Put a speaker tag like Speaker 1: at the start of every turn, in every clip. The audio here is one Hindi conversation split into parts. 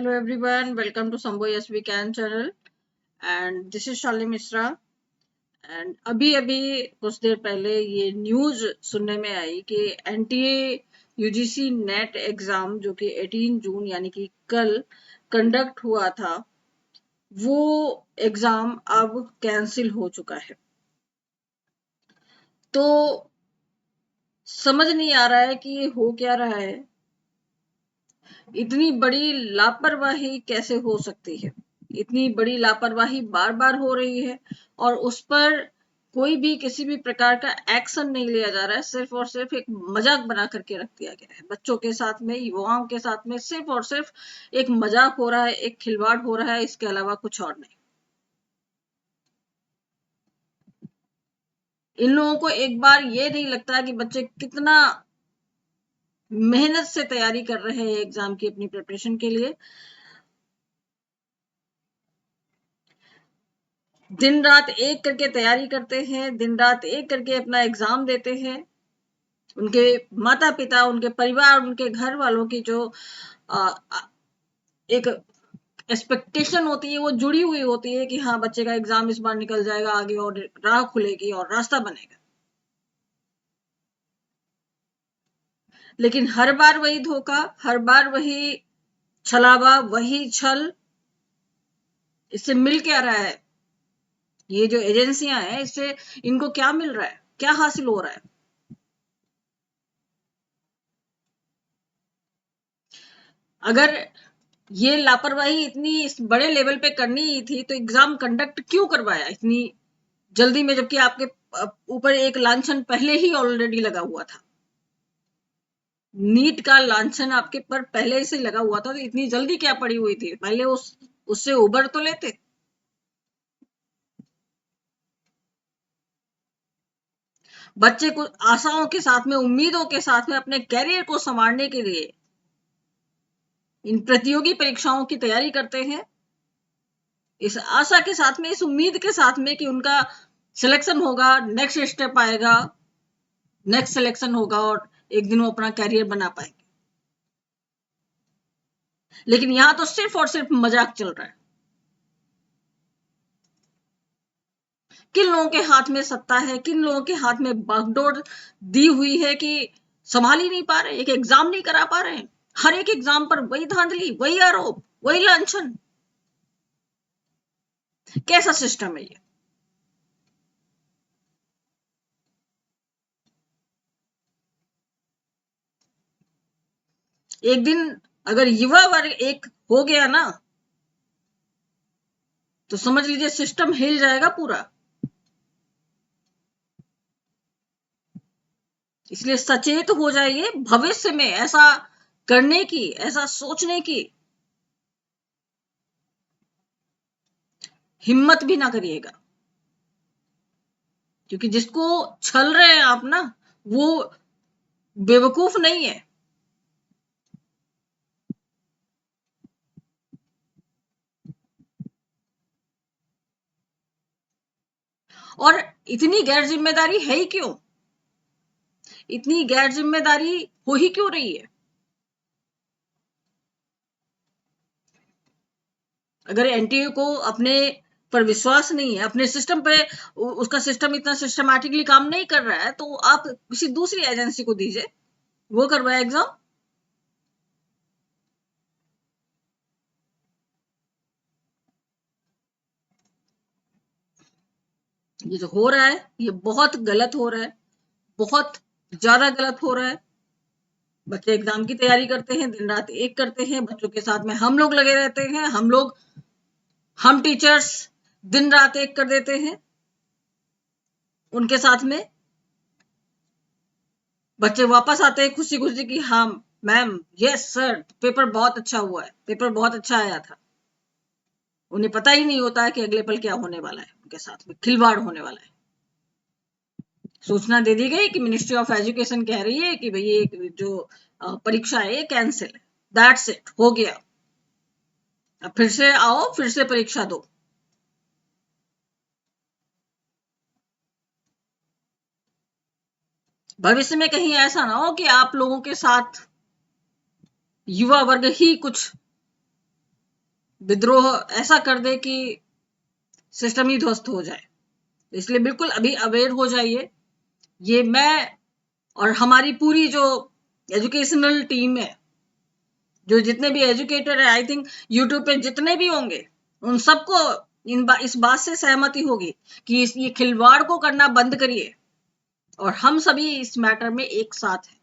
Speaker 1: Hello everyone, welcome to Sambo Yes We Can channel and this is Shalini Mishra and अभी कुछ देर पहले ये न्यूज सुनने में आई कि एनटीए यूजीसी नेट एग्जाम जो कि 18 जून यानी कि कल कंडक्ट हुआ था वो एग्जाम अब कैंसिल हो चुका है। तो समझ नहीं आ रहा है कि ये हो क्या रहा है, इतनी बड़ी लापरवाही कैसे हो सकती है। इतनी बड़ी लापरवाही बार बार हो रही है और उस पर कोई भी किसी भी प्रकार का एक्शन नहीं लिया जा रहा है। सिर्फ और सिर्फ एक मजाक बना करके रख दिया गया है बच्चों के साथ में, युवाओं के साथ में। सिर्फ और सिर्फ एक मजाक हो रहा है, एक खिलवाड़ हो रहा है, इसके अलावा कुछ और नहीं। इन लोगों को एक बार ये नहीं लगता कि बच्चे कितना मेहनत से तैयारी कर रहे हैं एग्जाम की, अपनी प्रिपरेशन के लिए। दिन रात एक करके तैयारी करते हैं, दिन रात एक करके अपना एग्जाम देते हैं। उनके माता पिता, उनके परिवार, उनके घर वालों की जो एक एक्सपेक्टेशन होती है वो जुड़ी हुई होती है कि हाँ, बच्चे का एग्जाम इस बार निकल जाएगा, आगे और राह खुलेगी और रास्ता बनेगा। लेकिन हर बार वही धोखा, हर बार वही छलावा, वही छल। इससे मिल क्या रहा है? ये जो एजेंसियां हैं, इससे इनको क्या मिल रहा है, क्या हासिल हो रहा है? अगर ये लापरवाही इतनी इस बड़े लेवल पे करनी ही थी तो एग्जाम कंडक्ट क्यों करवाया इतनी जल्दी में, जबकि आपके ऊपर एक लांछन पहले ही ऑलरेडी लगा हुआ था। नीट का लांछन आपके पर पहले से लगा हुआ था, तो इतनी जल्दी क्या पड़ी हुई थी? पहले उससे उबर तो लेते। बच्चे को आशाओं के साथ में, उम्मीदों के साथ में अपने कैरियर को संवारने के लिए इन प्रतियोगी परीक्षाओं की तैयारी करते हैं, इस आशा के साथ में, इस उम्मीद के साथ में कि उनका सिलेक्शन होगा, नेक्स्ट स्टेप आएगा, नेक्स्ट सिलेक्शन होगा और एक दिन वो अपना कैरियर बना पाएंगे। लेकिन यहां तो सिर्फ और सिर्फ मजाक चल रहा है। किन लोगों के हाथ में सत्ता है, किन लोगों के हाथ में बागडोर दी हुई है कि संभाल ही नहीं पा रहे, एक एग्जाम नहीं करा पा रहे हैं। हर एक एग्जाम पर वही धांधली, वही आरोप, वही लांछन। कैसा सिस्टम है ये? एक दिन अगर युवा वर्ग एक हो गया ना, तो समझ लीजिए सिस्टम हिल जाएगा पूरा। इसलिए सचेत हो जाइए, भविष्य में ऐसा करने की, ऐसा सोचने की हिम्मत भी ना करिएगा। क्योंकि जिसको छल रहे हैं आप ना, वो बेवकूफ नहीं है। और इतनी गैर जिम्मेदारी है ही क्यों? इतनी गैर जिम्मेदारी हो ही क्यों रही है? अगर एनटीए को अपने पर विश्वास नहीं है, अपने सिस्टम पे, उसका सिस्टम इतना सिस्टमैटिकली काम नहीं कर रहा है, तो आप किसी दूसरी एजेंसी को दीजिए, वो करवाए एग्जाम। ये जो हो रहा है ये बहुत गलत हो रहा है, बहुत ज्यादा गलत हो रहा है। बच्चे एग्जाम की तैयारी करते हैं, दिन रात एक करते हैं, बच्चों के साथ में हम लोग लगे रहते हैं, हम टीचर्स दिन रात एक कर देते हैं उनके साथ में। बच्चे वापस आते हैं खुशी खुशी की हाँ मैम, यस सर, पेपर बहुत अच्छा हुआ है, पेपर बहुत अच्छा आया था। उन्हें पता ही नहीं होता है कि अगले पल क्या होने वाला है, उनके साथ में खिलवाड़ होने वाला है। सूचना दे दी गई कि मिनिस्ट्री ऑफ एजुकेशन कह रही है कि भाई ये जो परीक्षा है ये कैंसिल है। दैट्स इट, हो गया। अब फिर से आओ, फिर से परीक्षा दो। भविष्य में कहीं ऐसा ना हो कि आप लोगों के साथ युवा वर्ग ही कुछ विद्रोह ऐसा कर दे कि सिस्टम ही ध्वस्त हो जाए। इसलिए बिल्कुल अभी अवेयर हो जाइए। ये मैं और हमारी पूरी जो एजुकेशनल टीम है, जो जितने भी एजुकेटर है, आई थिंक यूट्यूब पे जितने भी होंगे, उन सबको इस बात से सहमति होगी कि ये खिलवाड़ को करना बंद करिए और हम सभी इस मैटर में एक साथ हैं।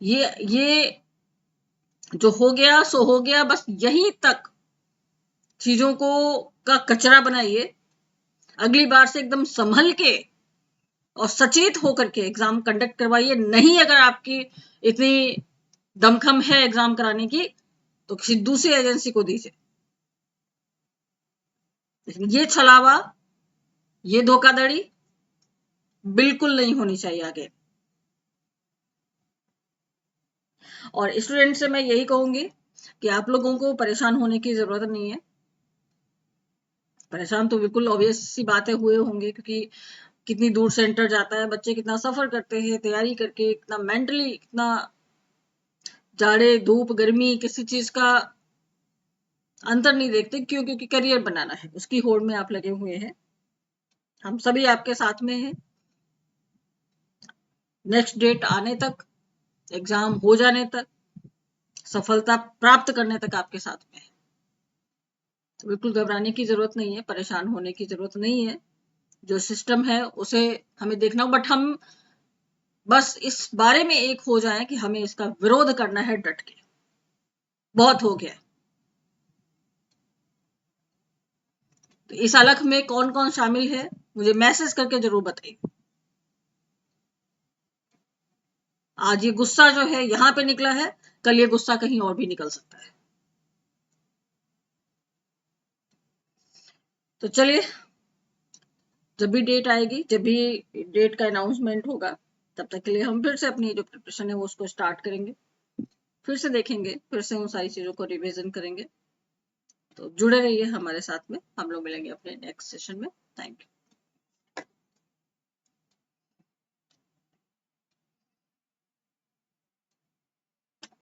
Speaker 1: ये जो हो गया सो हो गया, बस यहीं तक चीजों को का कचरा बनाइए। अगली बार से एकदम संभल के और सचेत होकर के एग्जाम कंडक्ट करवाइए। नहीं अगर आपकी इतनी दमखम है एग्जाम कराने की, तो किसी दूसरी एजेंसी को दीजिए। लेकिन ये छलावा, ये धोखाधड़ी बिल्कुल नहीं होनी चाहिए आगे। और स्टूडेंट से मैं यही कहूंगी कि आप लोगों को परेशान होने की जरूरत नहीं है। परेशान तो बिल्कुल ऑब्वियस सी बातें हुए होंगे, क्योंकि कितनी दूर सेंटर जाता है, बच्चे कितना सफर करते हैं तैयारी करके, कितना मेंटली, कितना जाड़े धूप गर्मी किसी चीज का अंतर नहीं देखते। क्यों? क्योंकि करियर बनाना है, उसकी होड़ में आप लगे हुए हैं। हम सभी आपके साथ में हैं। नेक्स्ट डेट आने तक, एग्जाम हो जाने तक, सफलता प्राप्त करने तक आपके साथ में है। तो बिल्कुल घबराने की जरूरत नहीं है, परेशान होने की जरूरत नहीं है। जो सिस्टम है उसे हमें देखना हो, बट हम बस इस बारे में एक हो जाएं कि हमें इसका विरोध करना है डट के। बहुत हो गया। तो इस अलख में कौन कौन शामिल है मुझे मैसेज करके जरूर बताइए। आज ये गुस्सा जो है यहां पे निकला है, कल ये गुस्सा कहीं और भी निकल सकता है। तो चलिए, जब भी डेट आएगी, जब भी डेट का अनाउंसमेंट होगा, तब तक के लिए हम फिर से अपनी जो प्रिपरेशन है वो उसको स्टार्ट करेंगे। फिर से देखेंगे, फिर से उन सारी चीजों को रिविजन करेंगे। तो जुड़े रहिए हमारे साथ में। हम लोग मिलेंगे अपने नेक्स्ट सेशन में। Thank you.